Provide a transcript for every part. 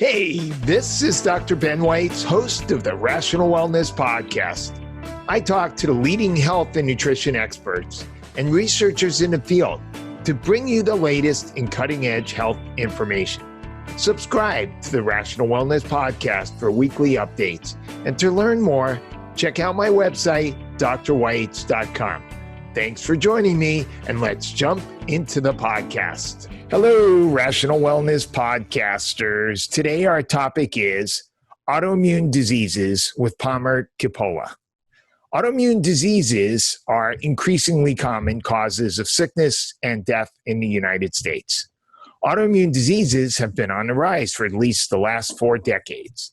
Hey, this is Dr. Ben Weitz, host of the Rational Wellness Podcast. I talk to the leading health and nutrition experts and researchers in the field to bring you the latest in cutting-edge health information. Subscribe to the Rational Wellness Podcast for weekly updates. And to learn more, check out my website, drweitz.com. Thanks for joining me, and let's jump into the podcast. Hello, Rational Wellness Podcasters. Today our topic is autoimmune diseases with Kippola. Autoimmune diseases are increasingly common causes of sickness and death in the United States. Autoimmune diseases have been on the rise for at least the last 4 decades.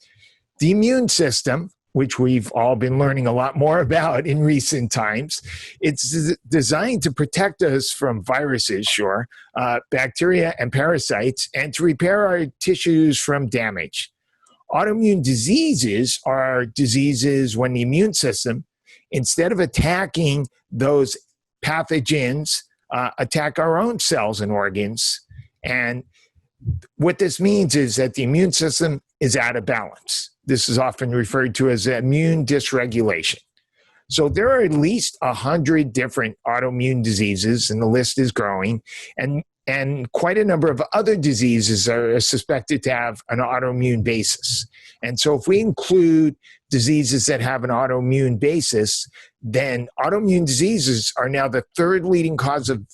The immune system, which we've all been learning a lot more about in recent times, it's designed to protect us from viruses, bacteria and parasites, and to repair our tissues from damage. Autoimmune diseases are diseases when the immune system, instead of attacking those pathogens, attack our own cells and organs. And what this means is that the immune system is out of balance. This is often referred to as immune dysregulation. So there are at least 100 different autoimmune diseases, and the list is growing, and quite a number of other diseases are suspected to have an autoimmune basis. And so if we include diseases that have an autoimmune basis, then autoimmune diseases are now the 3rd leading cause of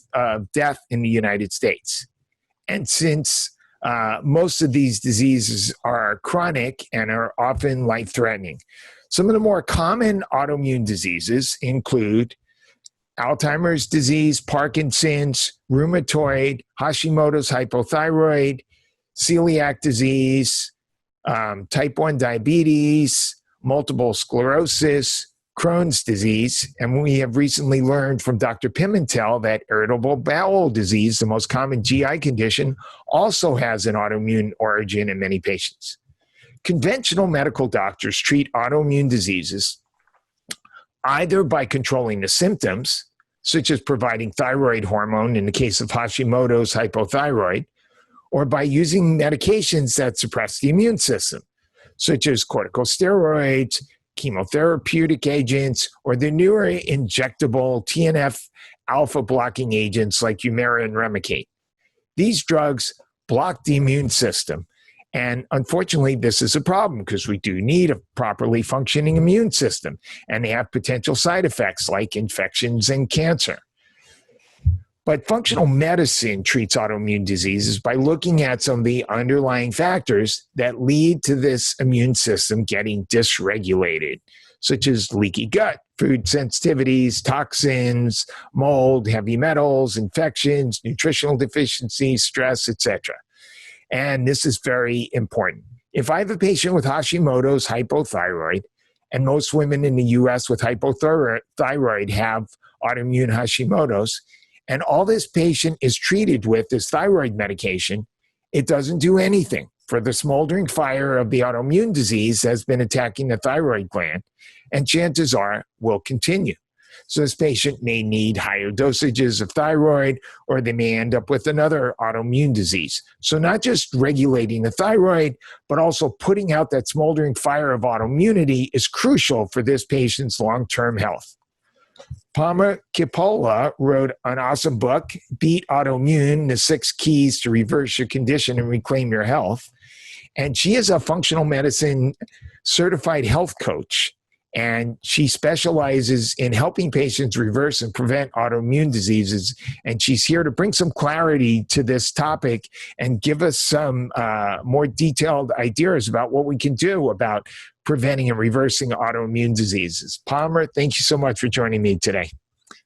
death in the United States. And since most of these diseases are chronic and are often life-threatening, some of the more common autoimmune diseases include Alzheimer's disease, Parkinson's, rheumatoid, Hashimoto's hypothyroid, celiac disease, type 1 diabetes, multiple sclerosis, Crohn's disease, and we have recently learned from Dr. Pimentel that irritable bowel disease, the most common GI condition, also has an autoimmune origin in many patients. Conventional medical doctors treat autoimmune diseases either by controlling the symptoms, such as providing thyroid hormone in the case of Hashimoto's hypothyroid, or by using medications that suppress the immune system, such as corticosteroids, chemotherapeutic agents, or the newer injectable TNF alpha blocking agents like Humira and Remicade. These drugs block the immune system, and unfortunately this is a problem because we do need a properly functioning immune system, and they have potential side effects like infections and cancer. But functional medicine treats autoimmune diseases by looking at some of the underlying factors that lead to this immune system getting dysregulated, such as leaky gut, food sensitivities, toxins, mold, heavy metals, infections, nutritional deficiencies, stress, etc. And this is very important. If I have a patient with Hashimoto's hypothyroid, and most women in the US with hypothyroid have autoimmune Hashimoto's, and all this patient is treated with is thyroid medication, it doesn't do anything for the smoldering fire of the autoimmune disease that has been attacking the thyroid gland, and chances are will continue. So this patient may need higher dosages of thyroid, or they may end up with another autoimmune disease. So not just regulating the thyroid, but also putting out that smoldering fire of autoimmunity is crucial for this patient's long-term health. Kippola wrote an awesome book, Beat Autoimmune, the 6 Keys to Reverse Your Condition and Reclaim Your Health. And she is a functional medicine certified health coach. And she specializes in helping patients reverse and prevent autoimmune diseases. And she's here to bring some clarity to this topic and give us some more detailed ideas about what we can do about preventing and reversing autoimmune diseases. Palmer, thank you so much for joining me today.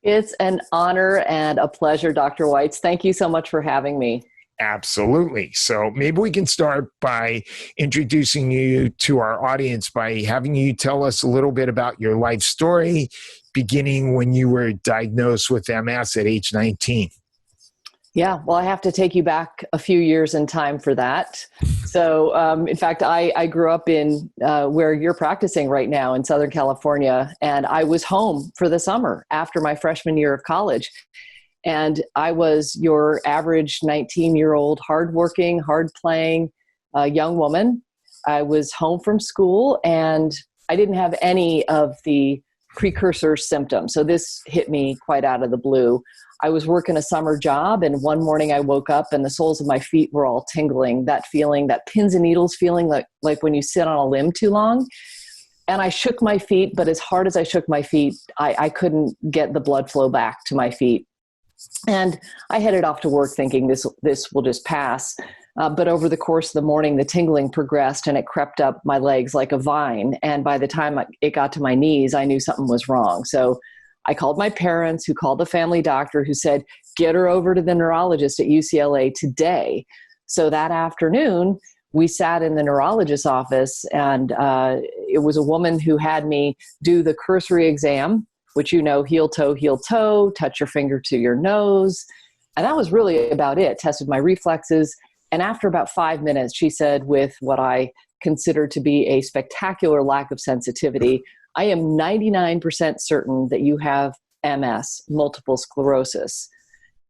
It's an honor and a pleasure, Dr. Weitz. Thank you so much for having me. Absolutely. So maybe we can start by introducing you to our audience by having you tell us a little bit about your life story, beginning when you were diagnosed with MS at age 19. Yeah, well, I have to take you back a few years in time for that. So, in fact, I grew up in where you're practicing right now in Southern California, and I was home for the summer after my freshman year of college. And I was your average 19-year-old, hardworking, hard-playing, a young woman. I was home from school and I didn't have any of the precursor symptoms. So this hit me quite out of the blue. I was working a summer job, and one morning I woke up and the soles of my feet were all tingling, that feeling, that pins and needles feeling, like when you sit on a limb too long. And I shook my feet, but as hard as I shook my feet, I couldn't get the blood flow back to my feet. And I headed off to work thinking this will just pass. But over the course of the morning, the tingling progressed and it crept up my legs like a vine. And by the time it got to my knees, I knew something was wrong. So I called my parents, who called the family doctor, who said, get her over to the neurologist at UCLA today. So that afternoon, we sat in the neurologist's office, and it was a woman who had me do the cursory exam, which, heel toe, touch your finger to your nose. And that was really about it. Tested my reflexes. And after about 5 minutes, she said, with what I consider to be a spectacular lack of sensitivity, I am 99% certain that you have MS, multiple sclerosis.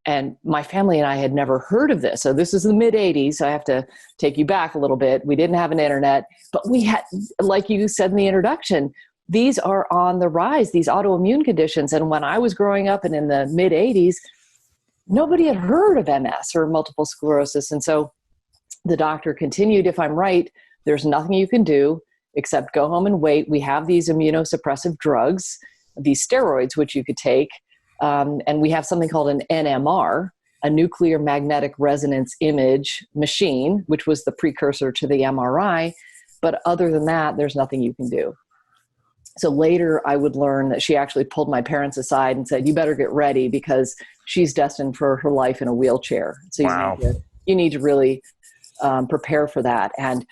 And my family and I had never heard of this. So this is the mid 80s. So I have to take you back a little bit. We didn't have an internet, but we had, like you said in the introduction, these are on the rise, these autoimmune conditions. And when I was growing up and in the mid 80s, nobody had heard of MS or multiple sclerosis. And so the doctor continued, if I'm right, there's nothing you can do except go home and wait. We have these immunosuppressive drugs, these steroids, which you could take. And we have something called an NMR, a nuclear magnetic resonance image machine, which was the precursor to the MRI. But other than that, there's nothing you can do. So later I would learn that she actually pulled my parents aside and said, you better get ready because she's destined for her life in a wheelchair. So wow. you need to really prepare for that. And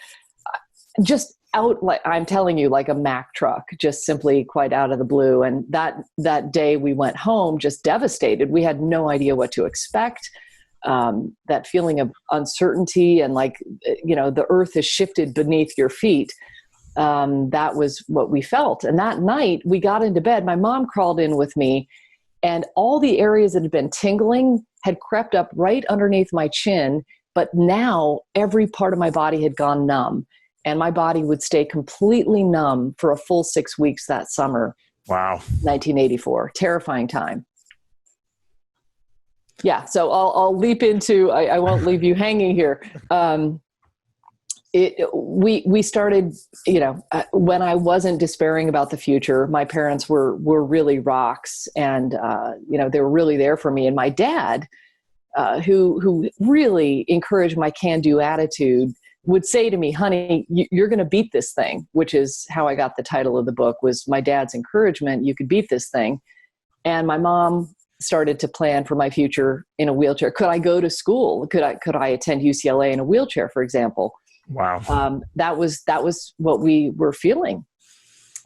just out, like I'm telling you, like a Mack truck, just simply quite out of the blue. And that day we went home just devastated. We had no idea what to expect. That feeling of uncertainty and the earth has shifted beneath your feet. That was what we felt. And that night we got into bed. My mom crawled in with me, and all the areas that had been tingling had crept up right underneath my chin. But now every part of my body had gone numb. And my body would stay completely numb for a full 6 weeks that summer. Wow. 1984. Terrifying time. Yeah. So I'll leap into, I won't leave you hanging here. We started, when I wasn't despairing about the future, my parents were really rocks, and, they were really there for me. And my dad, who really encouraged my can-do attitude, would say to me, honey, you're going to beat this thing, which is how I got the title of the book, was my dad's encouragement. You could beat this thing. And my mom started to plan for my future in a wheelchair. Could I go to school? Could I attend UCLA in a wheelchair, for example? Wow. That was what we were feeling.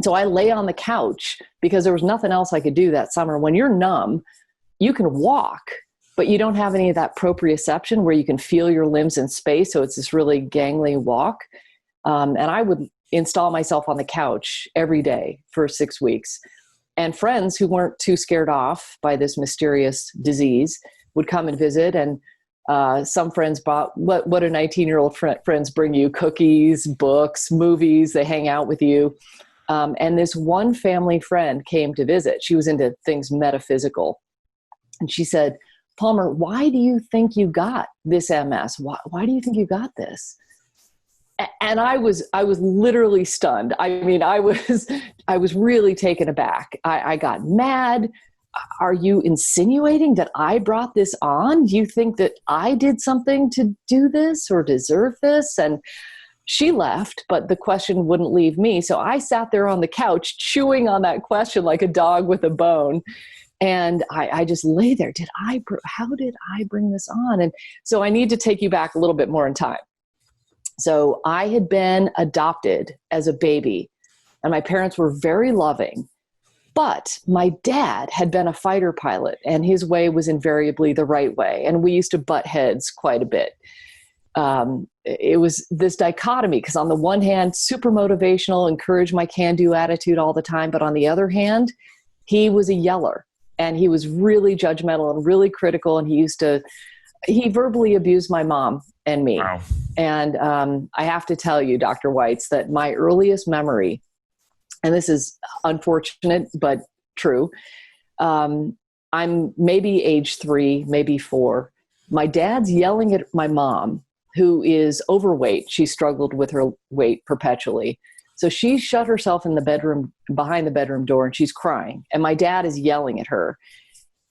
So I lay on the couch because there was nothing else I could do that summer. When you're numb, you can walk, but you don't have any of that proprioception where you can feel your limbs in space. So it's this really gangly walk. And I would install myself on the couch every day for 6 weeks. And friends who weren't too scared off by this mysterious disease would come and visit. And some friends bought what do 19-year-old friends bring you? Cookies, books, movies. They hang out with you. And this one family friend came to visit. She was into things metaphysical. And she said, Palmer, why do you think you got this MS? Why do you think you got this? And I was literally stunned. I mean, I was really taken aback. I got mad. Are you insinuating that I brought this on? Do you think that I did something to do this or deserve this? And she left, but the question wouldn't leave me. So I sat there on the couch chewing on that question like a dog with a bone. And I just lay there. How did I bring this on? And so I need to take you back a little bit more in time. So I had been adopted as a baby, and my parents were very loving. But my dad had been a fighter pilot, and his way was invariably the right way. And we used to butt heads quite a bit. It was this dichotomy, because on the one hand, super motivational, encouraged my can-do attitude all the time. But on the other hand, he was a yeller. And he was really judgmental and really critical. And he verbally abused my mom and me. Wow. And I have to tell you, Dr. Weitz, that my earliest memory, and this is unfortunate but true, I'm maybe age 3, maybe 4. My dad's yelling at my mom, who is overweight. She struggled with her weight perpetually. So she shut herself in the bedroom, behind the bedroom door, and she's crying. And my dad is yelling at her.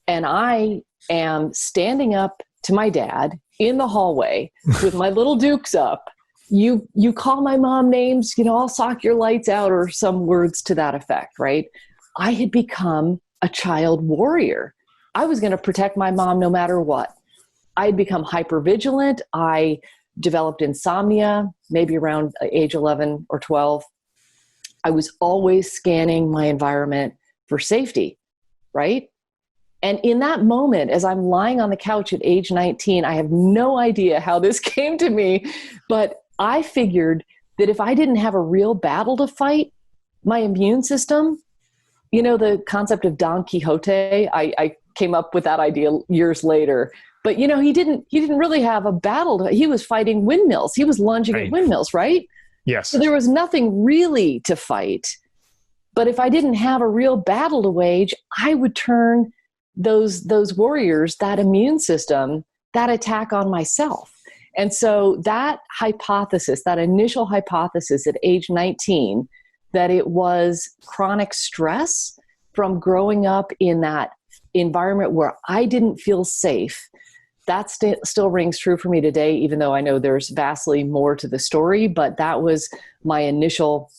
And I am standing up to my dad in the hallway with my little dukes up. You call my mom names, I'll sock your lights out, or some words to that effect, right? I had become a child warrior. I was going to protect my mom no matter what. I had become hypervigilant. I developed insomnia, maybe around age 11 or 12. I was always scanning my environment for safety, right? And in that moment, as I'm lying on the couch at age 19, I have no idea how this came to me, but I figured that if I didn't have a real battle to fight, my immune system, the concept of Don Quixote, I came up with that idea years later. But he didn't really have a battle. He was fighting windmills. He was lunging at windmills, right? Yes. So there was nothing really to fight. But if I didn't have a real battle to wage, I would turn those warriors, that immune system, that attack on myself. And so that hypothesis, that initial hypothesis at age 19, that it was chronic stress from growing up in that environment where I didn't feel safe, that still rings true for me today, even though I know there's vastly more to the story, but that was my initial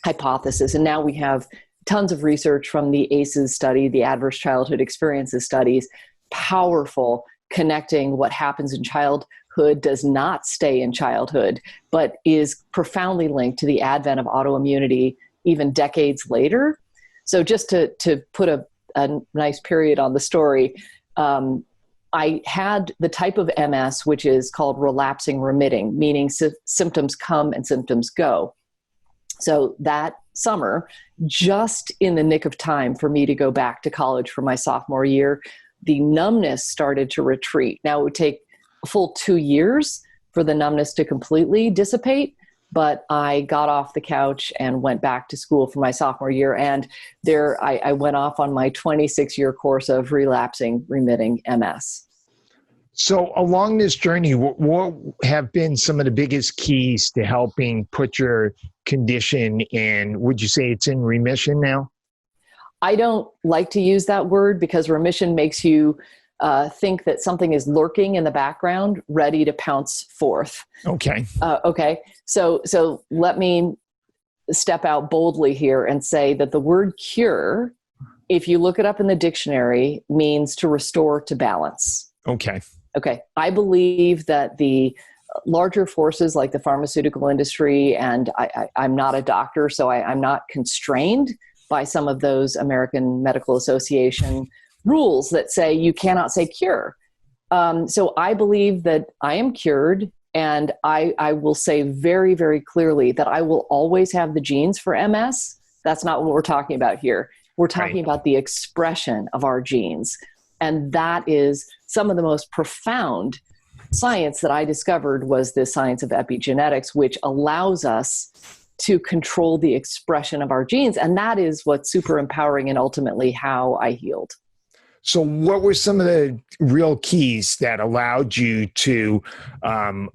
hypothesis. And now we have tons of research from the ACEs study, the Adverse Childhood Experiences studies, powerful, connecting what happens in childhood does not stay in childhood, but is profoundly linked to the advent of autoimmunity even decades later. So just to put a nice period on the story, I had the type of MS, which is called relapsing remitting, meaning symptoms come and symptoms go. So that summer, just in the nick of time for me to go back to college for my sophomore year, the numbness started to retreat. Now it would take a full 2 years for the numbness to completely dissipate, but I got off the couch and went back to school for my sophomore year. And there I went off on my 26-year course of relapsing remitting MS. So along this journey, what have been some of the biggest keys to helping put your condition in? Would you say it's in remission now? I don't like to use that word because remission makes you think that something is lurking in the background, ready to pounce forth. Okay. Okay. So let me step out boldly here and say that the word cure, if you look it up in the dictionary, means to restore to balance. Okay. Okay. I believe that the larger forces like the pharmaceutical industry, and I'm not a doctor, so I'm not constrained by some of those American Medical Association rules that say you cannot say cure. So I believe that I am cured, and I will say very, very clearly that I will always have the genes for MS. That's not what we're talking about here. We're talking about the expression of our genes. And that is some of the most profound science that I discovered was the science of epigenetics, which allows us to control the expression of our genes. And that is what's super empowering and ultimately how I healed. So what were some of the real keys that allowed you to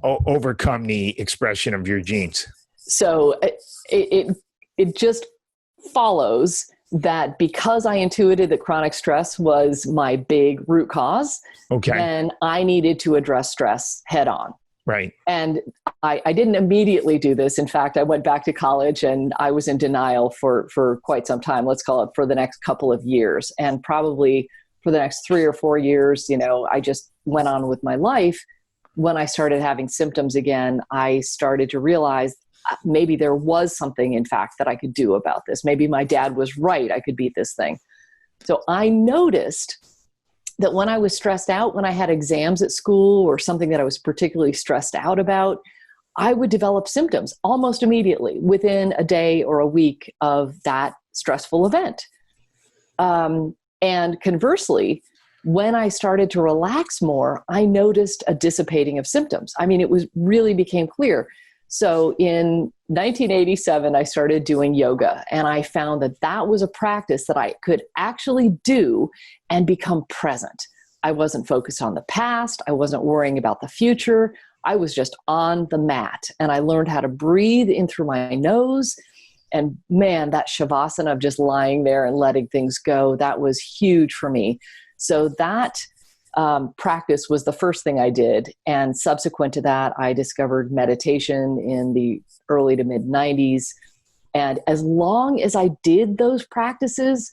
overcome the expression of your genes? So it just follows that because I intuited that chronic stress was my big root cause, then I needed to address stress head on. Right. And I didn't immediately do this. In fact, I went back to college and I was in denial for quite some time. Let's call it for the next couple of years. And probably for the next 3 or 4 years, I just went on with my life. When I started having symptoms again, I started to realize maybe there was something, in fact, that I could do about this. Maybe my dad was right. I could beat this thing. So I noticed that when I was stressed out, when I had exams at school or something that I was particularly stressed out about, I would develop symptoms almost immediately within a day or a week of that stressful event. And conversely, when I started to relax more, I noticed a dissipating of symptoms. I mean, it was really became clear. So in 1987, I started doing yoga, and I found that that was a practice that I could actually do and become present. I wasn't focused on the past. I wasn't worrying about the future. I was just on the mat, and I learned how to breathe in through my nose. And man, that shavasana of just lying there and letting things go, that was huge for me. So that practice was the first thing I did. And subsequent to that, I discovered meditation in the early to mid 90s. And as long as I did those practices,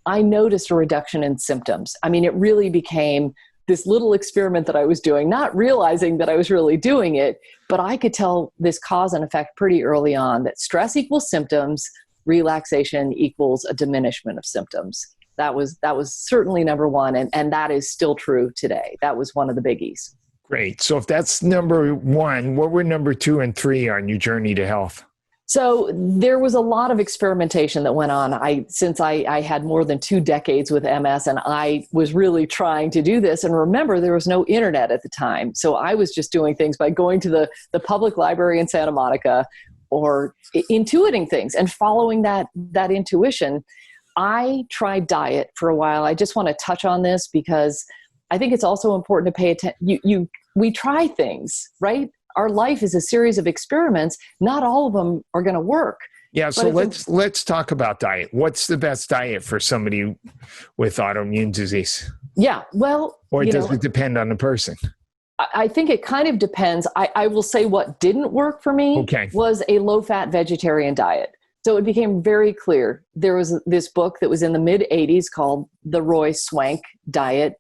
I noticed a reduction in symptoms. I mean, it really became this little experiment that I was doing, not realizing that I was really doing it, but I could tell this cause and effect pretty early on, that stress equals symptoms, relaxation equals a diminishment of symptoms. That was certainly number one, and that is still true today. That was one of the biggies. Great. So if that's number one, what were number 2 and 3 on your journey to health? So there was a lot of experimentation that went on. Since I had more than 2 decades with MS, and I was really trying to do this. And remember, there was no internet at the time. So I was just doing things by going to the public library in Santa Monica, or intuiting things and following that intuition. I tried diet for a while. I just want to touch on this because I think it's also important to pay attention. We try things, right? Our life is a series of experiments. Not all of them are going to work. Yeah. So let's talk about diet. What's the best diet for somebody with autoimmune disease? Yeah. Well, or does it depend on the person? I think it kind of depends. I will say what didn't work for me was a low-fat vegetarian diet. So it became very clear. There was this book that was in the mid-'80s called The Roy Swank Diet,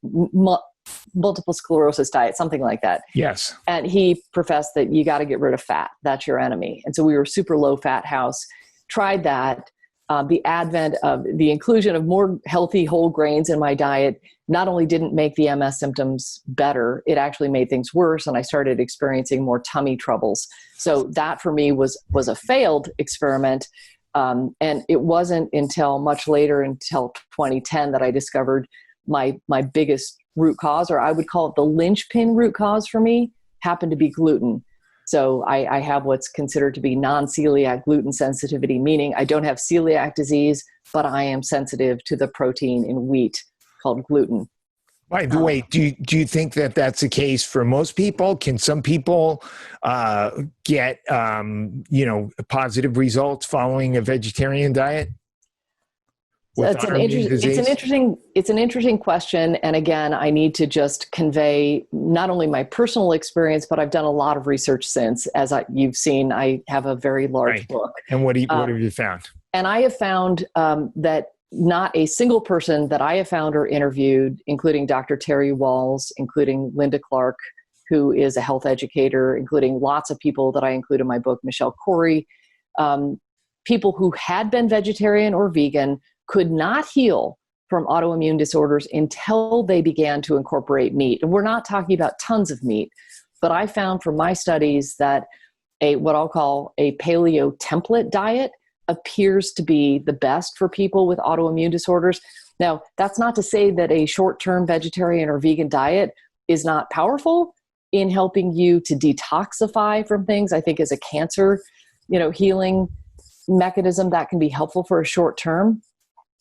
Multiple Sclerosis Diet, something like that. Yes. And he professed that you got to get rid of fat. That's your enemy. And so we were a super low-fat house. Tried that. The advent of the inclusion of more healthy whole grains in my diet not only didn't make the MS symptoms better, it actually made things worse, and I started experiencing more tummy troubles. So that for me was a failed experiment, and it wasn't until much later, until 2010, that I discovered my biggest root cause, or I would call it the linchpin root cause for me, happened to be gluten. So I have what's considered to be non-celiac gluten sensitivity, meaning I don't have celiac disease, but I am sensitive to the protein in wheat called gluten. By the way, do you think that that's the case for most people? Can some people get positive results following a vegetarian diet? It's an interesting question. And again, I need to just convey not only my personal experience, but I've done a lot of research since. As you've seen, I have a very large book. And what have you found? And I have found that not a single person that I have found or interviewed, including Dr. Terry Walls, including Linda Clark, who is a health educator, including lots of people that I include in my book, Michelle Corey, people who had been vegetarian or vegan could not heal from autoimmune disorders until they began to incorporate meat. And we're not talking about tons of meat, but I found from my studies that what I'll call a paleo template diet appears to be the best for people with autoimmune disorders. Now, that's not to say that a short-term vegetarian or vegan diet is not powerful in helping you to detoxify from things. I think as a cancer, healing mechanism, that can be helpful for a short term.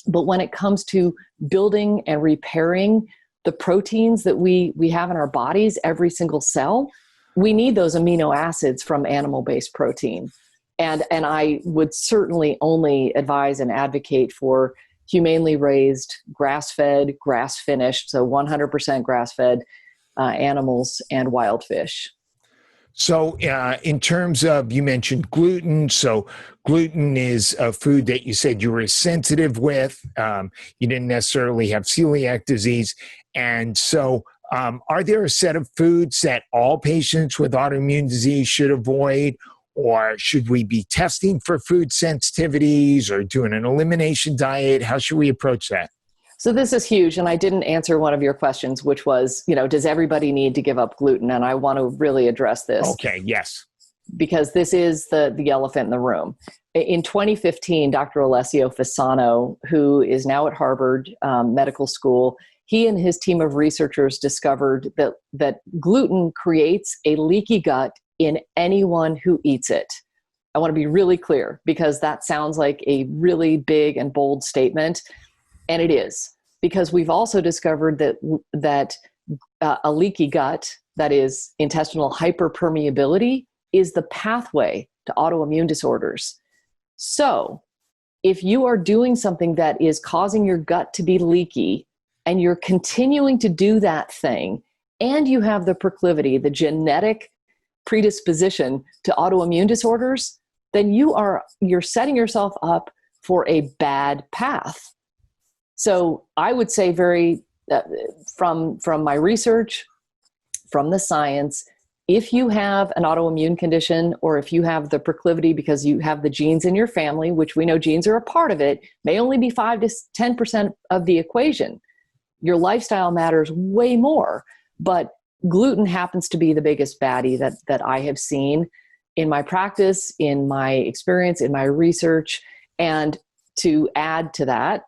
But when it comes to building and repairing the proteins that we have in our bodies, every single cell, we need those amino acids from animal-based protein. And I would certainly only advise and advocate for humanely raised, grass-fed, grass-finished, so 100% grass-fed animals and wild fish. So in terms of, you mentioned gluten. So gluten is a food that you said you were sensitive with. You didn't necessarily have celiac disease. And so are there a set of foods that all patients with autoimmune disease should avoid? Or should we be testing for food sensitivities or doing an elimination diet? How should we approach that? So this is huge. And I didn't answer one of your questions, which was, does everybody need to give up gluten? And I want to really address this. Okay, yes. Because this is the elephant in the room. In 2015, Dr. Alessio Fasano, who is now at Harvard Medical School, he and his team of researchers discovered that gluten creates a leaky gut in anyone who eats it. I want to be really clear because that sounds like a really big and bold statement, and it is, because we've also discovered that a leaky gut, that is intestinal hyperpermeability, is the pathway to autoimmune disorders. So if you are doing something that is causing your gut to be leaky and you're continuing to do that thing, and you have the proclivity, the genetic predisposition to autoimmune disorders, then you're setting yourself up for a bad path. So I would say from my research, from the science, if you have an autoimmune condition, or if you have the proclivity because you have the genes in your family, which we know genes are a part of it, may only be 5 to 10% of the equation. Your lifestyle matters way more, but gluten happens to be the biggest baddie that I have seen in my practice, in my experience, in my research. And to add to that,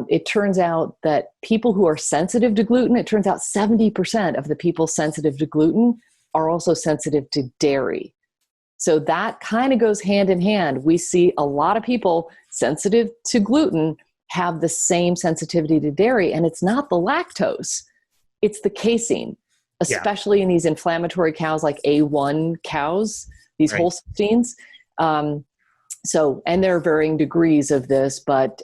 it turns out that people who are sensitive to gluten, it turns out 70% of the people sensitive to gluten are also sensitive to dairy. So that kind of goes hand in hand. We see a lot of people sensitive to gluten have the same sensitivity to dairy, and it's not the lactose, it's the casein, especially in these inflammatory cows like A1 cows, these Holsteins. And there are varying degrees of this, but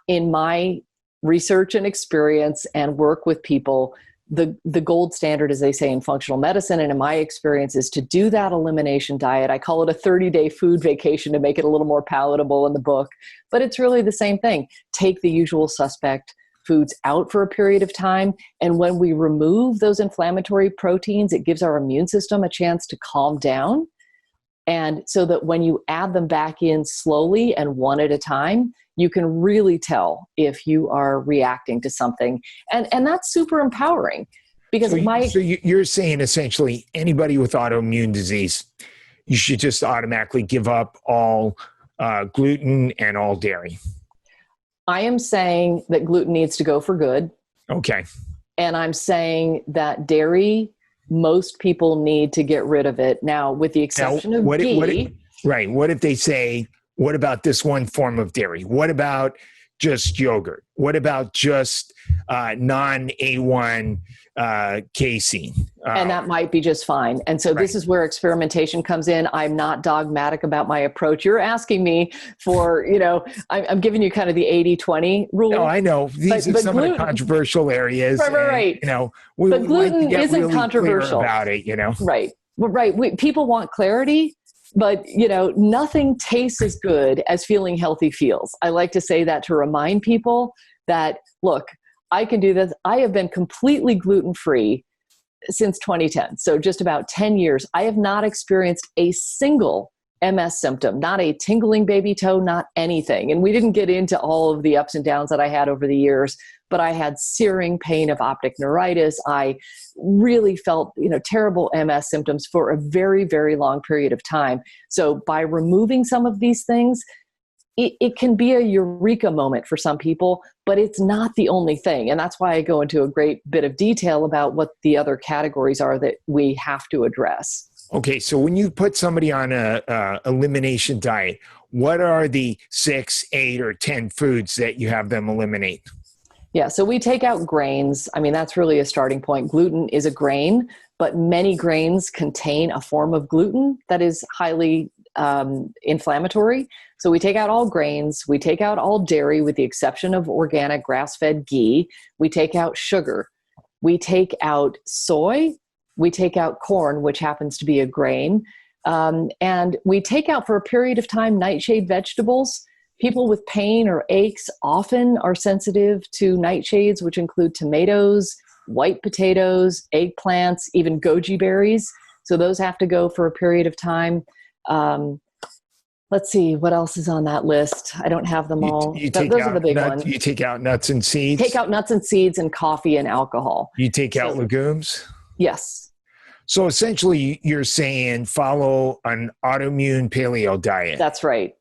in my research and experience and work with people, the gold standard, as they say in functional medicine, and in my experience, is to do that elimination diet. I call it a 30-day food vacation to make it a little more palatable in the book, but it's really the same thing. Take the usual suspect foods out for a period of time, and when we remove those inflammatory proteins, it gives our immune system a chance to calm down. And so that when you add them back in slowly and one at a time, you can really tell if you are reacting to something. And that's super empowering because So you're saying essentially anybody with autoimmune disease, you should just automatically give up all gluten and all dairy. I am saying that gluten needs to go for good. Okay. And I'm saying that dairy, most people need to get rid of it. Now, with the exception of ghee. What if they say, what about this one form of dairy? What about just yogurt? What about just non-A1 casein? And that might be just fine. And so this is where experimentation comes in. I'm not dogmatic about my approach. You're asking me for, I'm giving you kind of the 80-20 rule. No, I know. These are some of the controversial areas. Right. But gluten isn't really controversial about it, Right. People want clarity. But, nothing tastes as good as feeling healthy feels. I like to say that to remind people that, look, I can do this. I have been completely gluten-free since 2010. So just about 10 years. I have not experienced a single MS symptom, not a tingling baby toe, not anything. And we didn't get into all of the ups and downs that I had over the years, but I had searing pain of optic neuritis. I really felt, terrible MS symptoms for a very, very long period of time. So by removing some of these things, it can be a eureka moment for some people, but it's not the only thing. And that's why I go into a great bit of detail about what the other categories are that we have to address. Okay, so when you put somebody on a elimination diet, what are the 6, 8, or 10 foods that you have them eliminate? Yeah, so we take out grains. I mean, that's really a starting point. Gluten is a grain, but many grains contain a form of gluten that is highly inflammatory. So we take out all grains. We take out all dairy with the exception of organic grass-fed ghee. We take out sugar. We take out soy. We take out corn, which happens to be a grain. And we take out for a period of time nightshade vegetables. People with pain or aches often are sensitive to nightshades, which include tomatoes, white potatoes, eggplants, even goji berries. So those have to go for a period of time. Let's see, what else is on that list? I don't have them all. Those are the big ones. You take out nuts and seeds? Take out nuts and seeds and coffee and alcohol. You take out legumes? Yes. So essentially you're saying follow an autoimmune paleo diet. That's right.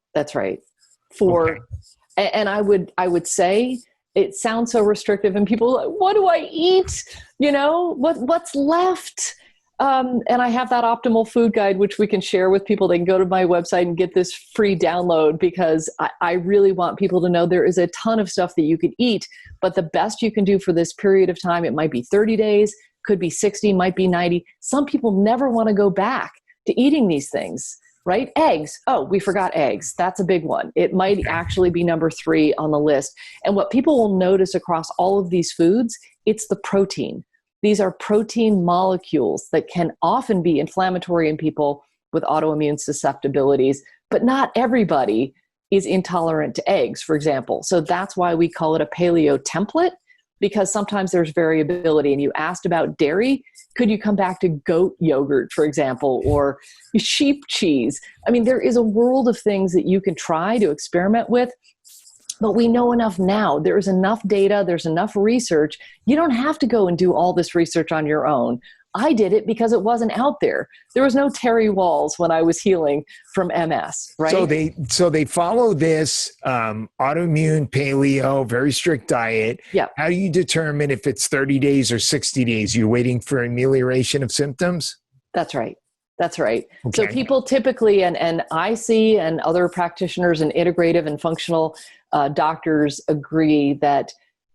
And I would say it sounds so restrictive, and people are like, what do I eat? What's left? And I have that optimal food guide, which we can share with people. They can go to my website and get this free download, because I really want people to know there is a ton of stuff that you could eat, but the best you can do for this period of time, it might be 30 days, could be 60, might be 90. Some people never want to go back to eating these things, right? Eggs. Oh, we forgot eggs. That's a big one. It might actually be number 3 on the list. And what people will notice across all of these foods, it's the protein. These are protein molecules that can often be inflammatory in people with autoimmune susceptibilities, but not everybody is intolerant to eggs, for example. So that's why we call it a paleo template, because sometimes there's variability. And you asked about dairy. Could you come back to goat yogurt, for example, or sheep cheese? I mean, there is a world of things that you can try to experiment with. But we know enough now. There's enough data. There's enough research. You don't have to go and do all this research on your own. I did it because it wasn't out there. There was no Terry Walls when I was healing from MS, right? So they follow this autoimmune paleo, very strict diet. Yeah. How do you determine if it's 30 days or 60 days? You're waiting for amelioration of symptoms? That's right. That's right. Okay. So people typically, and I see, and other practitioners and integrative and functional doctors agree that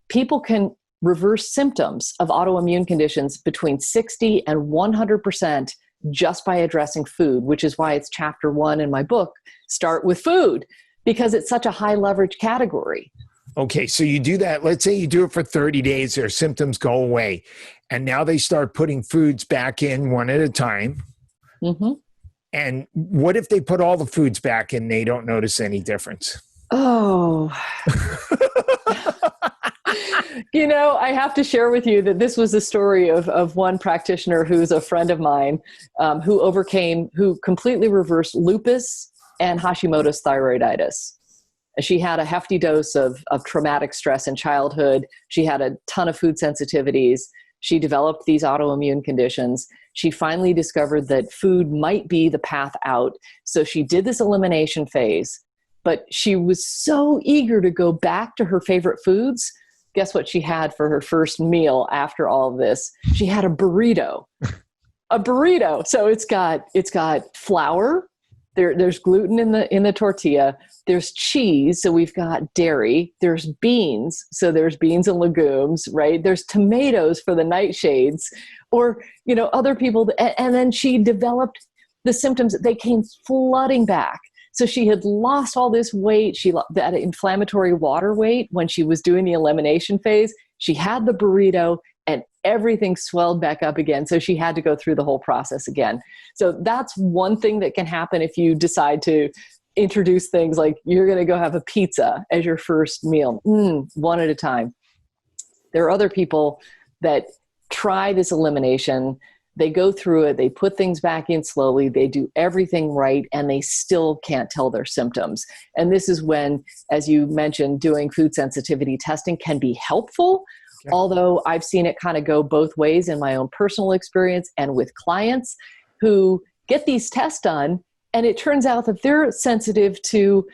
people can reverse symptoms of autoimmune conditions between 60 and 100% just by addressing food, which is why it's chapter 1 in my book, Start with Food, because it's such a high leverage category. Okay, so you do that. Let's say you do it for 30 days, their symptoms go away, and now they start putting foods back in one at a time. Mm-hmm. And what if they put all the foods back and they don't notice any difference? Oh, I have to share with you that this was a story of one practitioner who's a friend of mine, who completely reversed lupus and Hashimoto's thyroiditis. She had a hefty dose of traumatic stress in childhood. She had a ton of food sensitivities. She developed these autoimmune conditions. She finally discovered that food might be the path out. So she did this elimination phase, but she was so eager to go back to her favorite foods. Guess what she had for her first meal after all of this? She had a burrito. A burrito. So it's got flour. There's gluten in the tortilla. There's cheese. So we've got dairy. There's beans. So there's beans and legumes, right? There's tomatoes for the nightshades, or, other people. And then she developed the symptoms. They came flooding back. So she had lost all this weight. She that inflammatory water weight when she was doing the elimination phase. She had the burrito and everything swelled back up again. So she had to go through the whole process again. So that's one thing that can happen if you decide to introduce things like you're going to go have a pizza as your first meal, one at a time. There are other people that try this elimination. They go through it, they put things back in slowly, they do everything right, and they still can't tell their symptoms. And this is when, as you mentioned, doing food sensitivity testing can be helpful, although I've seen it kind of go both ways in my own personal experience and with clients who get these tests done, and it turns out that they're sensitive to,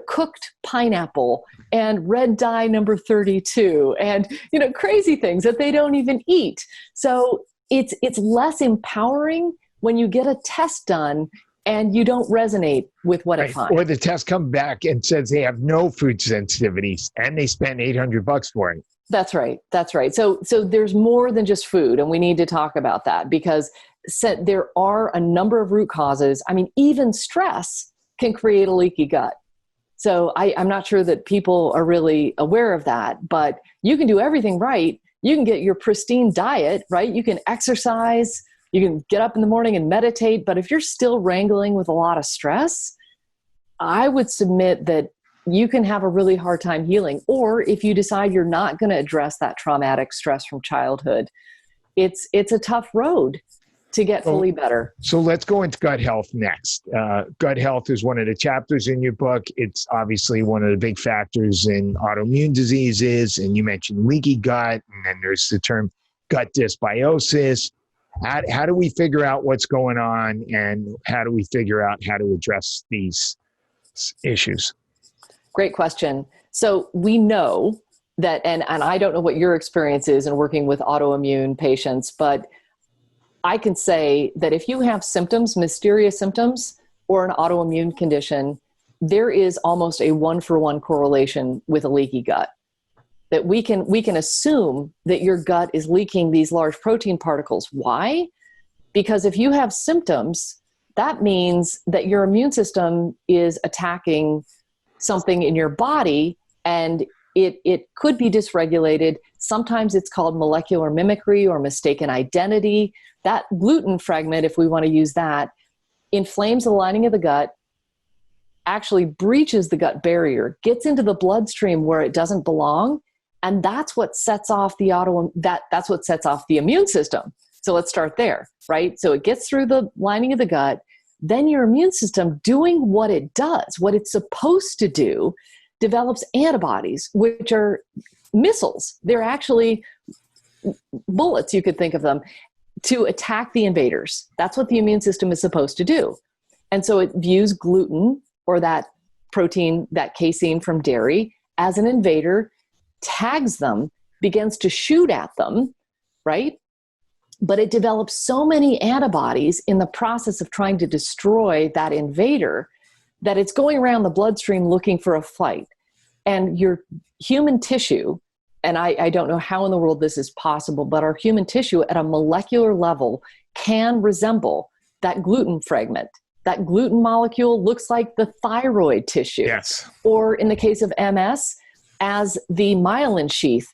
cooked pineapple and red dye number 32 and, crazy things that they don't even eat. So it's less empowering when you get a test done and you don't resonate with what it finds. Or the test comes back and says they have no food sensitivities and they spend $800 for it. That's right. That's right. So there's more than just food, and we need to talk about that because there are a number of root causes. I mean, even stress can create a leaky gut. So I'm not sure that people are really aware of that, but you can do everything right. You can get your pristine diet, right? You can exercise, you can get up in the morning and meditate. But if you're still wrangling with a lot of stress, I would submit that you can have a really hard time healing. Or if you decide you're not going to address that traumatic stress from childhood, it's a tough road to get fully better. So let's go into gut health next. Gut health is one of the chapters in your book. It's obviously one of the big factors in autoimmune diseases. And you mentioned leaky gut, and then there's the term gut dysbiosis. How do we figure out what's going on, and how do we figure out how to address these issues? Great question. So we know that, and I don't know what your experience is in working with autoimmune patients, but I can say that if you have symptoms, mysterious symptoms, or an autoimmune condition, there is almost a 1-for-1 correlation with a leaky gut. That we can assume that your gut is leaking these large protein particles. Why? Because if you have symptoms, that means that your immune system is attacking something in your body, and it could be dysregulated. Sometimes it's called molecular mimicry or mistaken identity. That gluten fragment, if we want to use that, inflames the lining of the gut, actually breaches the gut barrier, gets into the bloodstream where it doesn't belong, and that's what sets off that's what sets off the immune system. So let's start there, right? So it gets through the lining of the gut, then your immune system, doing what it does, what it's supposed to do, develops antibodies, which are missiles. They're actually bullets, you could think of them, to attack the invaders. That's what the immune system is supposed to do. And so it views gluten, or that protein, that casein from dairy, as an invader, tags them, begins to shoot at them, right? But it develops so many antibodies in the process of trying to destroy that invader that it's going around the bloodstream looking for a fight. And your human tissue, and I don't know how in the world this is possible, but our human tissue at a molecular level can resemble that gluten fragment. That gluten molecule looks like the thyroid tissue. Yes. Or in the case of MS, as the myelin sheath.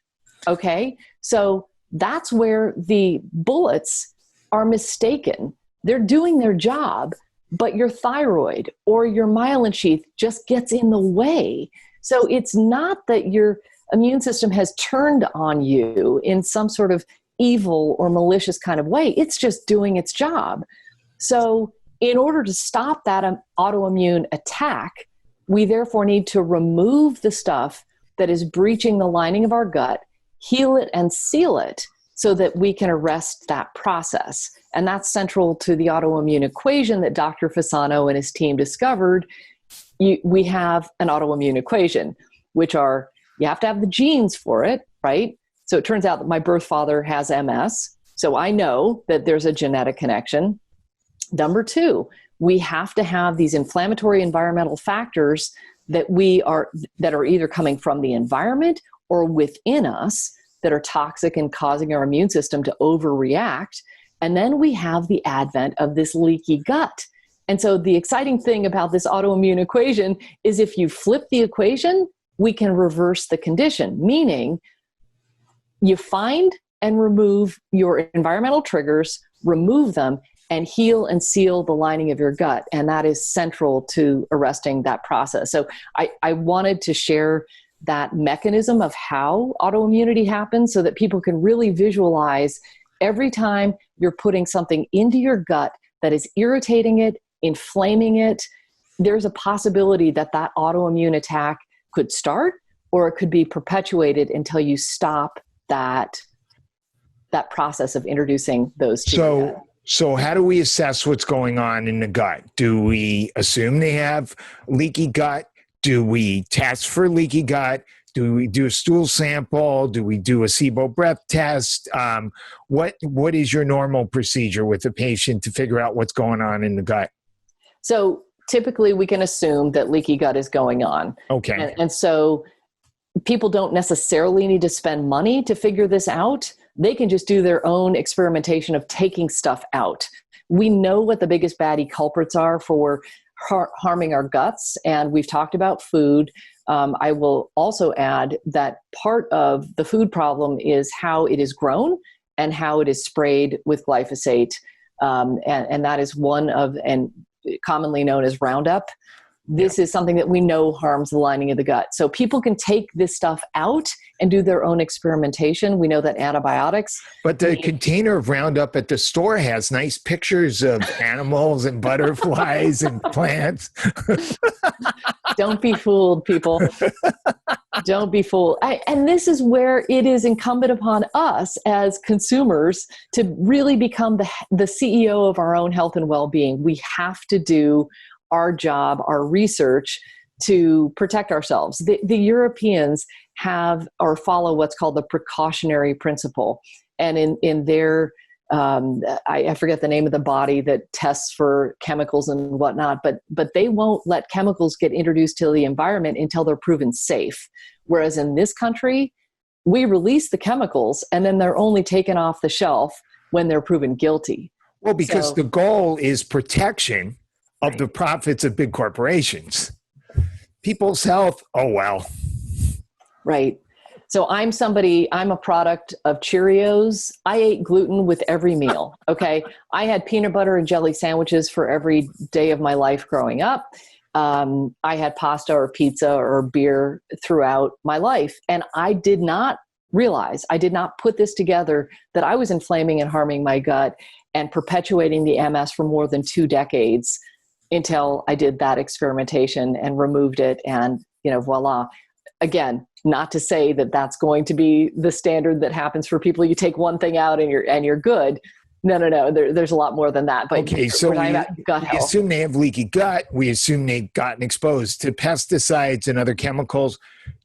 Okay? So that's where the bullets are mistaken. They're doing their job, but your thyroid or your myelin sheath just gets in the way. So it's not that your immune system has turned on you in some sort of evil or malicious kind of way. It's just doing its job. So in order to stop that autoimmune attack, we therefore need to remove the stuff that is breaching the lining of our gut, heal it and seal it so that we can arrest that process. And that's central to the autoimmune equation that Dr. Fasano and his team discovered. We have an autoimmune equation, which are, you have to have the genes for it, right? So it turns out that my birth father has MS. So I know that there's a genetic connection. Number 2, we have to have these inflammatory environmental factors that are either coming from the environment or within us that are toxic and causing our immune system to overreact. And then we have the advent of this leaky gut. And so the exciting thing about this autoimmune equation is if you flip the equation, we can reverse the condition, meaning you find and remove your environmental triggers, remove them, and heal and seal the lining of your gut. And that is central to arresting that process. So I wanted to share that mechanism of how autoimmunity happens so that people can really visualize every time you're putting something into your gut that is irritating it, inflaming it, there's a possibility that that autoimmune attack could start, or it could be perpetuated until you stop that process of introducing those two. So how do we assess what's going on in the gut? Do we assume they have leaky gut? Do we test for leaky gut? Do we do a stool sample? Do we do a SIBO breath test? What is your normal procedure with a patient to figure out what's going on in the gut? So typically we can assume that leaky gut is going on. Okay. And so people don't necessarily need to spend money to figure this out. They can just do their own experimentation of taking stuff out. We know what the biggest baddie culprits are for harming our guts, and we've talked about food. I will also add that part of the food problem is how it is grown and how it is sprayed with glyphosate. And that is one of, and commonly known as Roundup. This is something that we know harms the lining of the gut. So people can take this stuff out and do their own experimentation. We know that antibiotics. But the container of Roundup at the store has nice pictures of animals and butterflies and plants. Don't be fooled, people. Don't be fooled. And this is where it is incumbent upon us as consumers to really become the CEO of our own health and well-being. We have to do our job, our research to protect ourselves. The Europeans have or follow what's called the precautionary principle. And in their, I forget the name of the body that tests for chemicals and whatnot, but they won't let chemicals get introduced to the environment until they're proven safe. Whereas in this country, we release the chemicals and then they're only taken off the shelf when they're proven guilty. Well, because the goal is protection of the profits of big corporations. People's health, oh well. Right. So I'm a product of Cheerios. I ate gluten with every meal. Okay. I had peanut butter and jelly sandwiches for every day of my life growing up. I had pasta or pizza or beer throughout my life. And I did not realize, I did not put this together, that I was inflaming and harming my gut and perpetuating the MS for more than 2 decades until I did that experimentation and removed it. And, voila. Again, not to say that that's going to be the standard that happens for people. You take one thing out and you're good. No. There's a lot more than that. But okay, so we assume they have leaky gut. We assume they've gotten exposed to pesticides and other chemicals.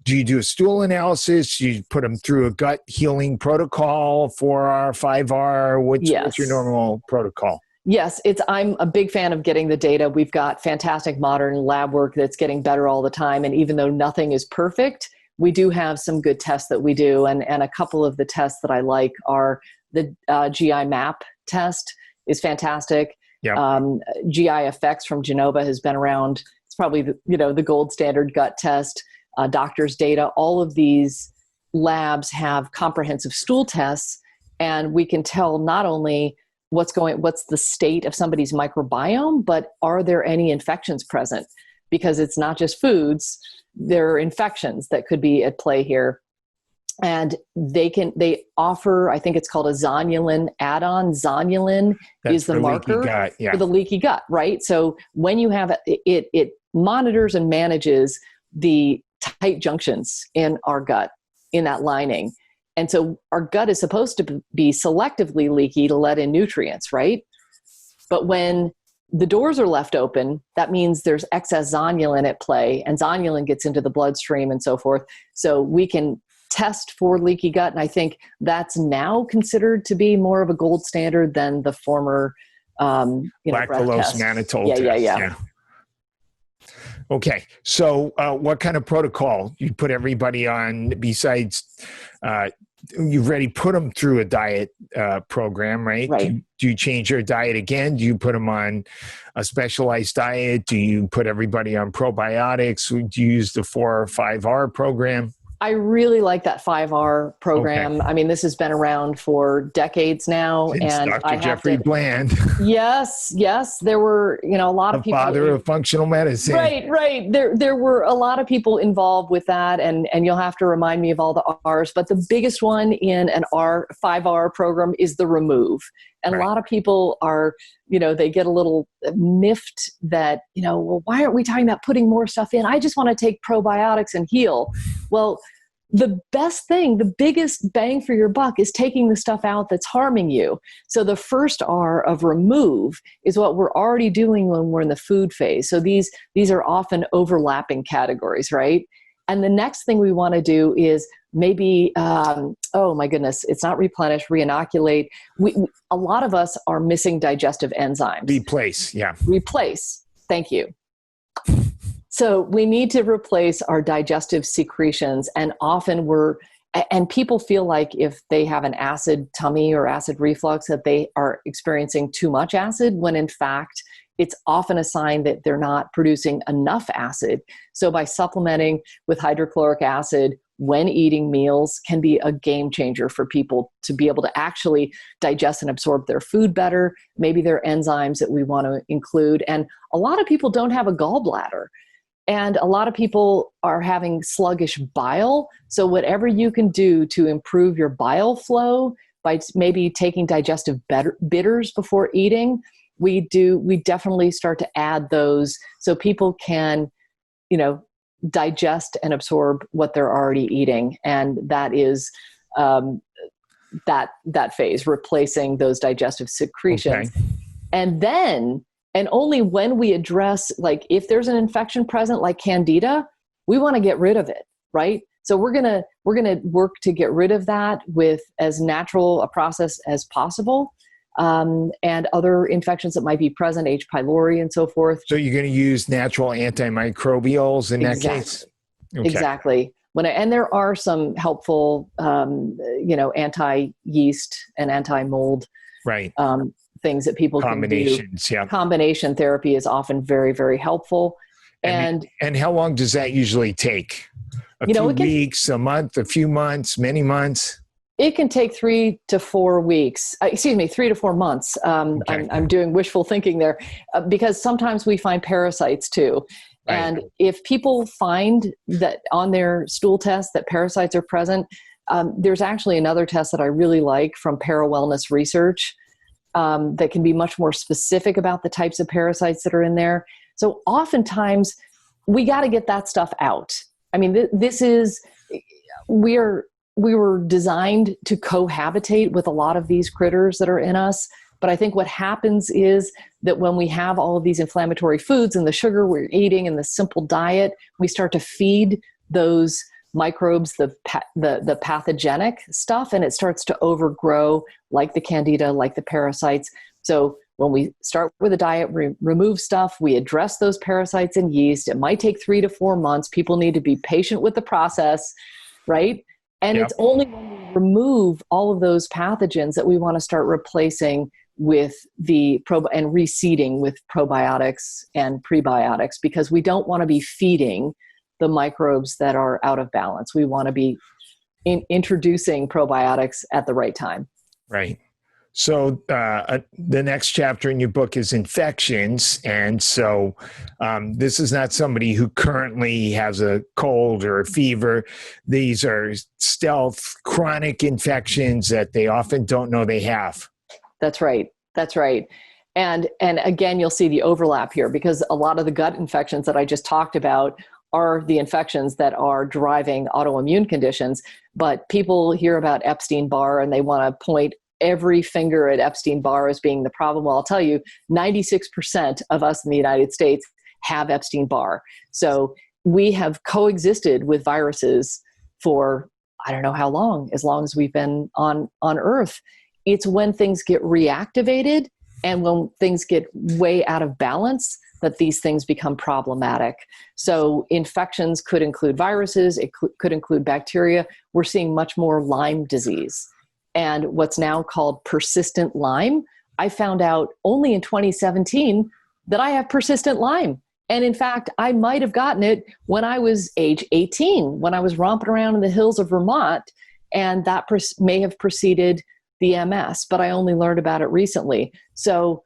Do you do a stool analysis? Do you put them through a gut healing protocol, 4R, 5R? What's your normal protocol? Yes, I'm a big fan of getting the data. We've got fantastic modern lab work that's getting better all the time. And even though nothing is perfect, we do have some good tests that we do. And a couple of the tests that I like are the GI MAP test is fantastic. Yep. GI Effects from Genova has been around. It's probably the gold standard gut test. Doctors' data. All of these labs have comprehensive stool tests, and we can tell not only what's the state of somebody's microbiome, but are there any infections present? Because it's not just foods, there are infections that could be at play here. And they offer, I think it's called a zonulin add-on. Zonulin is the marker for the leaky gut, right? So when you have it monitors and manages the tight junctions in our gut, in that lining. And so our gut is supposed to be selectively leaky to let in nutrients, right? But when the doors are left open, that means there's excess zonulin at play, and zonulin gets into the bloodstream and so forth. So we can test for leaky gut, and I think that's now considered to be more of a gold standard than the former lactulose mannitol test. Yeah. Okay, so what kind of protocol you put everybody on besides you've already put them through a diet program, right? Do you change your diet again? Do you put them on a specialized diet? Do you put everybody on probiotics? Do you use the 4 or 5R program? I really like that 5R program. Okay. I mean, this has been around for decades now. Since and Dr. Jeffrey Bland. Yes. There were, a lot of people. The father of functional medicine. Right. There were a lot of people involved with that, and you'll have to remind me of all the R's. But the biggest one in an 5R program is the remove. And a lot of people are, they get a little miffed that, well, why aren't we talking about putting more stuff in? I just want to take probiotics and heal. Well, the best thing, the biggest bang for your buck is taking the stuff out that's harming you. So the first R of remove is what we're already doing when we're in the food phase. So these are often overlapping categories, right? And the next thing we want to do is maybe, oh my goodness, it's not replenish, reinoculate. A lot of us are missing digestive enzymes. Replace. Thank you. So we need to replace our digestive secretions. And often and people feel like if they have an acid tummy or acid reflux that they are experiencing too much acid, when in fact, it's often a sign that they're not producing enough acid. So by supplementing with hydrochloric acid when eating meals can be a game changer for people to be able to actually digest and absorb their food better. Maybe there are enzymes that we want to include. And a lot of people don't have a gallbladder. And a lot of people are having sluggish bile. So whatever you can do to improve your bile flow by maybe taking digestive bitters before eating, we definitely start to add those so people can, digest and absorb what they're already eating. And that is that phase, replacing those digestive secretions. Okay. And only when we address, like if there's an infection present, like Candida, we want to get rid of it, right? So we're gonna work to get rid of that with as natural a process as possible, and other infections that might be present, H. pylori and so forth. So you're going to use natural antimicrobials in that case? Okay. Exactly. And there are some helpful, anti-yeast and anti-mold right. Things that people can do. Combinations, yeah. Combination therapy is often very, very helpful. And how long does that usually take? A few weeks, a month, a few months, many months? It can take 3 to 4 weeks. 3 to 4 months. Okay. I'm doing wishful thinking there, because sometimes we find parasites too. Right. And if people find that on their stool test that parasites are present, there's actually another test that I really like from Para-Wellness Research that can be much more specific about the types of parasites that are in there. So oftentimes we got to get that stuff out. I mean, we were designed to cohabitate with a lot of these critters that are in us. But I think what happens is that when we have all of these inflammatory foods and the sugar we're eating and the simple diet, we start to feed those microbes the pathogenic stuff, and it starts to overgrow, like the candida, like the parasites. So when we start with a diet, remove stuff, we address those parasites and yeast. It might take 3 to 4 months. People need to be patient with the process, right? And It's only when we remove all of those pathogens that we want to start replacing with and reseeding with probiotics and prebiotics, because we don't want to be feeding the microbes that are out of balance. We want to be introducing probiotics at the right time. Right. So the next chapter in your book is infections. And so this is not somebody who currently has a cold or a fever. These are stealth chronic infections that they often don't know they have. That's right. And again, you'll see the overlap here, because a lot of the gut infections that I just talked about are the infections that are driving autoimmune conditions. But people hear about Epstein-Barr and they want to point every finger at Epstein-Barr as being the problem. Well, I'll tell you, 96% of us in the United States have Epstein-Barr. So we have coexisted with viruses for, I don't know how long as we've been on Earth. It's when things get reactivated and when things get way out of balance that these things become problematic. So infections could include viruses, it could include bacteria. We're seeing much more Lyme disease. And what's now called persistent Lyme, I found out only in 2017 that I have persistent Lyme. And in fact, I might have gotten it when I was age 18, when I was romping around in the hills of Vermont, and that may have preceded the MS, but I only learned about it recently. So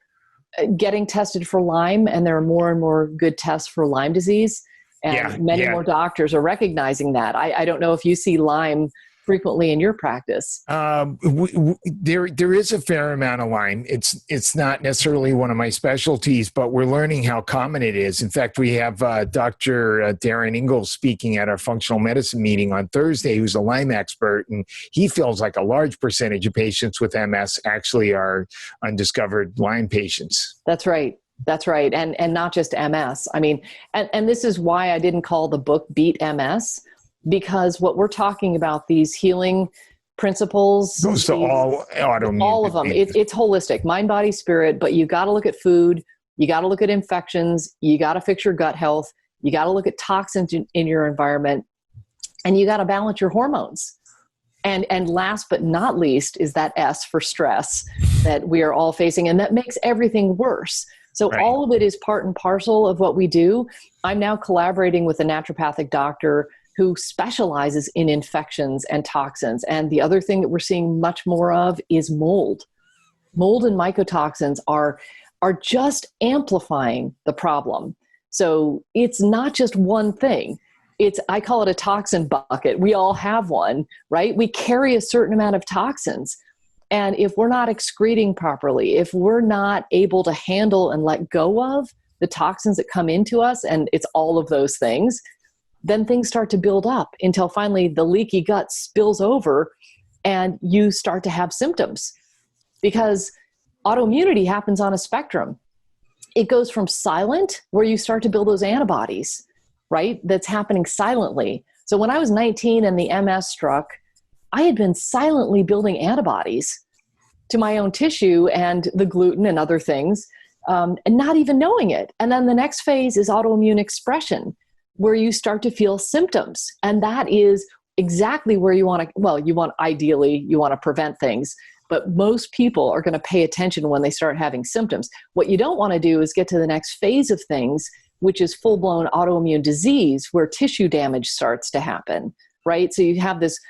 getting tested for Lyme, and there are more and more good tests for Lyme disease, and many more doctors are recognizing that. I don't know if you see Lyme frequently in your practice. There is a fair amount of Lyme. It's not necessarily one of my specialties, but we're learning how common it is. In fact, we have Dr. Darren Ingalls speaking at our functional medicine meeting on Thursday, who's a Lyme expert, and he feels like a large percentage of patients with MS actually are undiscovered Lyme patients. That's right. And not just MS. I mean, and this is why I didn't call the book Beat MS, because what we're talking about, these healing principles, goes to all autoimmune. All of them. It's holistic, mind, body, spirit, but you got to look at food. You got to look at infections. You got to fix your gut health. You got to look at toxins in your environment, and you got to balance your hormones. And last but not least is that S for stress that we are all facing, and that makes everything worse. So all of it is part and parcel of what we do. I'm now collaborating with a naturopathic doctor who specializes in infections and toxins. And the other thing that we're seeing much more of is mold. Mold and mycotoxins are just amplifying the problem. So it's not just one thing. I call it a toxin bucket. We all have one, right? We carry a certain amount of toxins. And if we're not excreting properly, if we're not able to handle and let go of the toxins that come into us, and it's all of those things, then things start to build up until finally the leaky gut spills over and you start to have symptoms. Because autoimmunity happens on a spectrum. It goes from silent, where you start to build those antibodies, right? That's happening silently, So when I was 19 and the MS struck, I had been silently building antibodies to my own tissue and the gluten and other things, and not even knowing it. And then the next phase is autoimmune expression, where you start to feel symptoms. And that is exactly where you want to, ideally, you want to prevent things. But most people are going to pay attention when they start having symptoms. What you don't want to do is get to the next phase of things, which is full-blown autoimmune disease, where tissue damage starts to happen, right? So you have this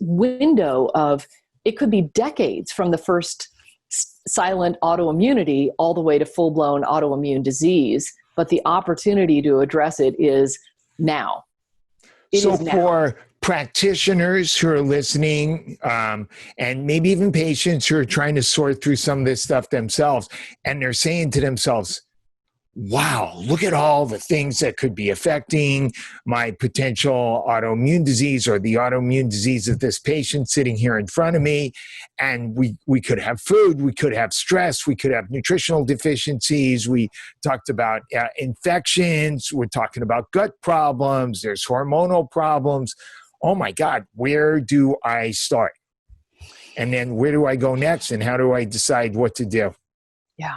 window of, it could be decades from the first silent autoimmunity all the way to full-blown autoimmune disease. But the opportunity to address it is now. So for practitioners who are listening, and maybe even patients who are trying to sort through some of this stuff themselves, and they're saying to themselves, wow, look at all the things that could be affecting my potential autoimmune disease or the autoimmune disease of this patient sitting here in front of me. And we could have food, we could have stress, we could have nutritional deficiencies. We talked about infections, we're talking about gut problems, there's hormonal problems. Oh my God, where do I start? And then where do I go next? And how do I decide what to do? Yeah.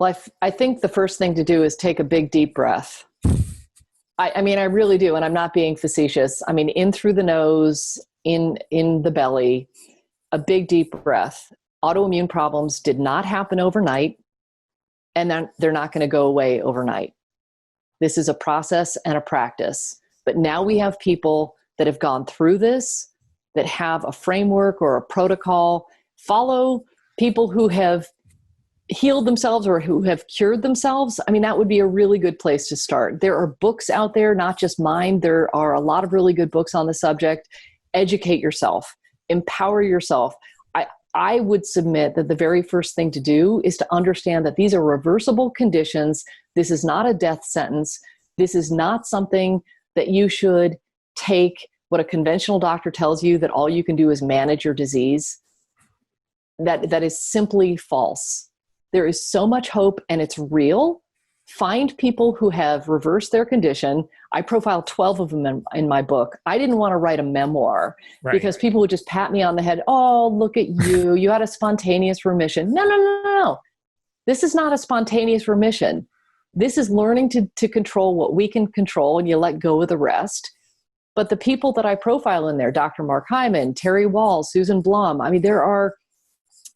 Well, I think the first thing to do is take a big, deep breath. I mean, I really do. And I'm not being facetious. I mean, in through the nose, in the belly, a big, deep breath. Autoimmune problems did not happen overnight, and they're not going to go away overnight. This is a process and a practice. But now we have people that have gone through this, that have a framework or a protocol. Follow people who have healed themselves or who have cured themselves. I mean, that would be a really good place to start. There are books out there, not just mine. There are a lot of really good books on the subject. Educate yourself, empower yourself. I would submit that the very first thing to do is to understand that these are reversible conditions. This is not a death sentence. This is not something that you should take what a conventional doctor tells you, that all you can do is manage your disease. That is simply false. There is so much hope, and it's real. Find people who have reversed their condition. I profile 12 of them in my book. I didn't want to write a memoir because people would just pat me on the head. Oh, look at you. You had a spontaneous remission. No. This is not a spontaneous remission. This is learning to control what we can control, and you let go of the rest. But the people that I profile in there, Dr. Mark Hyman, Terry Wall, Susan Blum, I mean, there are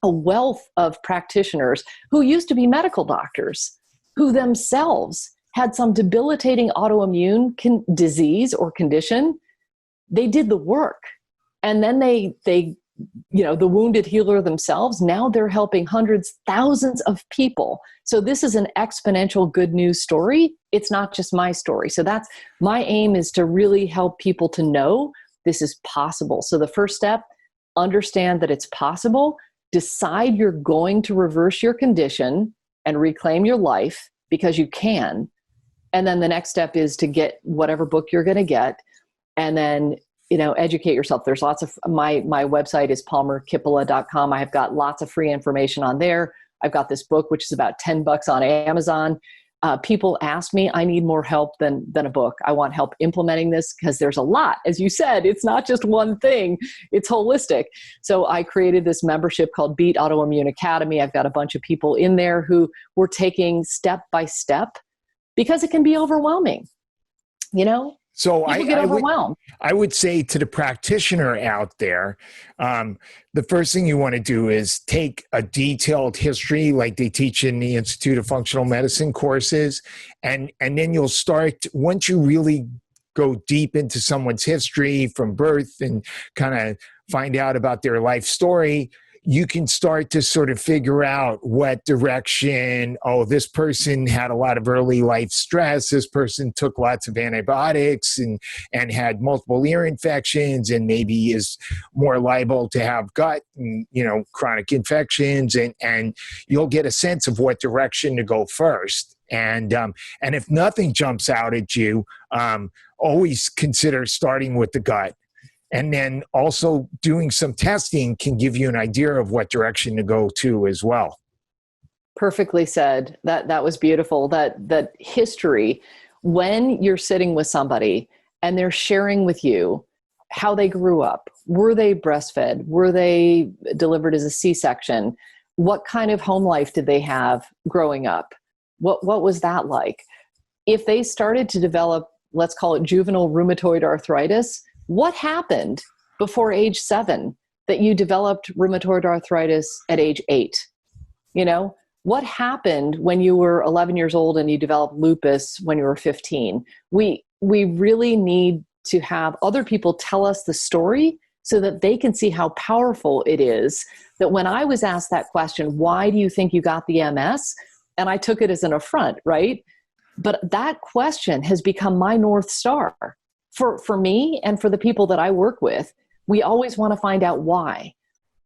a wealth of practitioners who used to be medical doctors, who themselves had some debilitating autoimmune disease or condition. They did the work. And then they, the wounded healer themselves, now they're helping hundreds, thousands of people. So this is an exponential good news story. It's not just my story. So that's my aim, is to really help people to know this is possible. So the first step, understand that it's possible. Decide you're going to reverse your condition and reclaim your life, because you can. And then the next step is to get whatever book you're going to get, and then, educate yourself. There's lots of, my website is palmerkippola.com. I have got lots of free information on there. I've got this book, which is about $10 on Amazon. People ask me, I need more help than a book. I want help implementing this, because there's a lot. As you said, it's not just one thing, it's holistic. So I created this membership called Beat Autoimmune Academy. I've got a bunch of people in there who we're taking step by step, because it can be overwhelming. So people get overwhelmed. I would say to the practitioner out there, the first thing you want to do is take a detailed history like they teach in the Institute of Functional Medicine courses. And then you'll start, once you really go deep into someone's history from birth and kind of find out about their life story, you can start to sort of figure out what direction, this person had a lot of early life stress, this person took lots of antibiotics and had multiple ear infections, and maybe is more liable to have gut and, chronic infections, and you'll get a sense of what direction to go first. And if nothing jumps out at you, always consider starting with the gut. And then also doing some testing can give you an idea of what direction to go to as well. Perfectly said. That was beautiful. That history, when you're sitting with somebody and they're sharing with you how they grew up. Were they breastfed? Were they delivered as a C-section? What kind of home life did they have growing up? What was that like? If they started to develop, let's call it juvenile rheumatoid arthritis, what happened before age 7 that you developed rheumatoid arthritis at age 8? You know, what happened when you were 11 years old and you developed lupus when you were 15? We really need to have other people tell us the story so that they can see how powerful it is. That when I was asked that question, why do you think you got the MS? And I took it as an affront, right? But that question has become my North Star for me and for the people that I work with. We always want to find out why.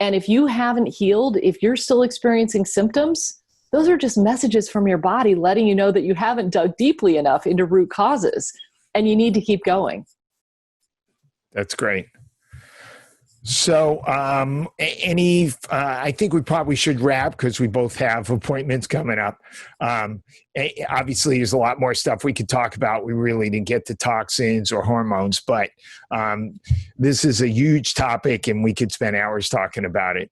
And if you haven't healed, if you're still experiencing symptoms, those are just messages from your body letting you know that you haven't dug deeply enough into root causes and you need to keep going. That's great. So I think we probably should wrap because we both have appointments coming up. Obviously, there's a lot more stuff we could talk about. We really didn't get to toxins or hormones, but this is a huge topic and we could spend hours talking about it.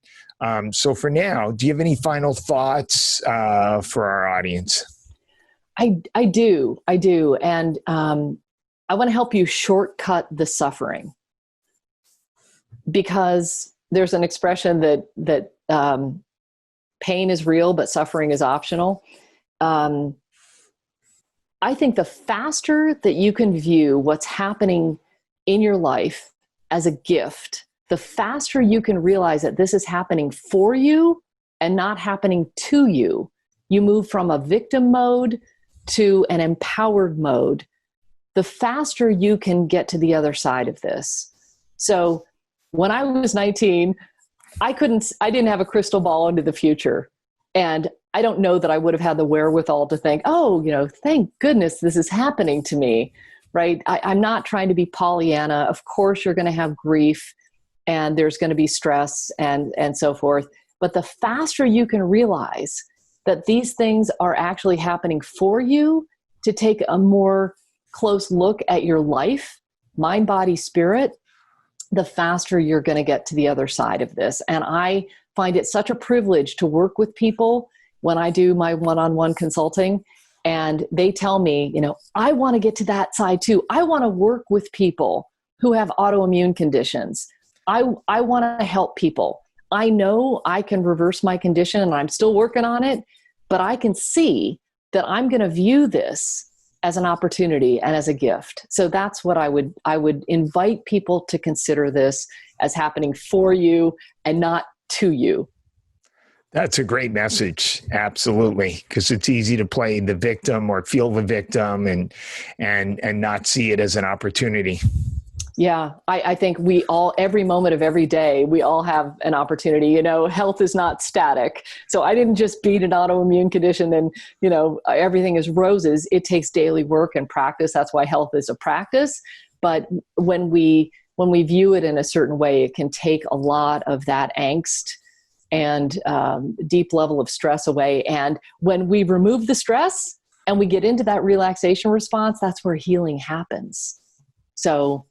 So for now, do you have any final thoughts for our audience? I do. And I want to help you shortcut the suffering. Because there's an expression that pain is real, but suffering is optional. I think the faster that you can view what's happening in your life as a gift, the faster you can realize that this is happening for you and not happening to you. You move from a victim mode to an empowered mode. The faster you can get to the other side of this. So when I was 19, I didn't have a crystal ball into the future. And I don't know that I would have had the wherewithal to think, oh, thank goodness this is happening to me, right? I'm not trying to be Pollyanna. Of course, you're going to have grief and there's going to be stress and so forth. But the faster you can realize that these things are actually happening for you, to take a more close look at your life, mind, body, spirit, the faster you're going to get to the other side of this. And I find it such a privilege to work with people when I do my one-on-one consulting and they tell me, I want to get to that side too. I want to work with people who have autoimmune conditions. I want to help people. I know I can reverse my condition and I'm still working on it, but I can see that I'm going to view this as an opportunity and as a gift. So that's what I would invite people to consider this as happening for you and not to you. That's a great message. Absolutely. Because it's easy to play the victim or feel the victim and not see it as an opportunity. Yeah, I think we all, every moment of every day, we all have an opportunity. Health is not static. So I didn't just beat an autoimmune condition and, everything is roses. It takes daily work and practice. That's why health is a practice. But when we view it in a certain way, it can take a lot of that angst and deep level of stress away. And when we remove the stress and we get into that relaxation response, that's where healing happens. So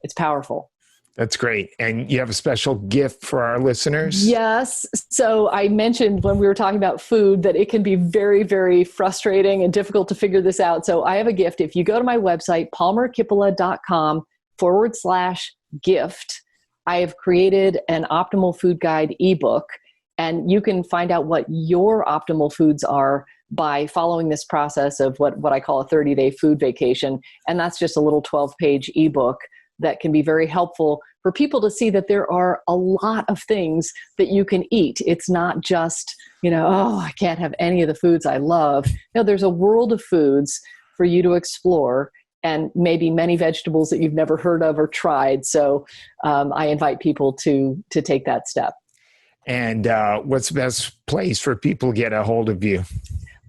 it's powerful. That's great. And you have a special gift for our listeners? Yes. So I mentioned when we were talking about food that it can be very, very frustrating and difficult to figure this out. So I have a gift. If you go to my website, palmerkippola.com/gift, I have created an optimal food guide ebook, and you can find out what your optimal foods are by following this process of what I call a 30-day food vacation. And that's just a little 12-page ebook that can be very helpful for people to see that there are a lot of things that you can eat. It's not just, I can't have any of the foods I love. No, there's a world of foods for you to explore, and maybe many vegetables that you've never heard of or tried. So I invite people to take that step. And what's the best place for people to get a hold of you?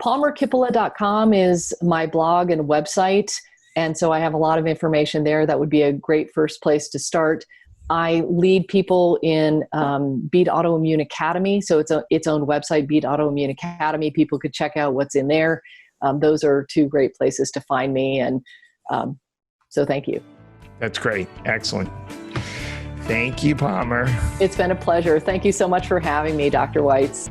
palmerkippola.com is my blog and website. And so I have a lot of information there. That would be a great first place to start. I lead people in Beat Autoimmune Academy. So it's its own website, Beat Autoimmune Academy. People could check out what's in there. Those are two great places to find me. And so thank you. That's great. Excellent. Thank you, Palmer. It's been a pleasure. Thank you so much for having me, Dr. Weitz.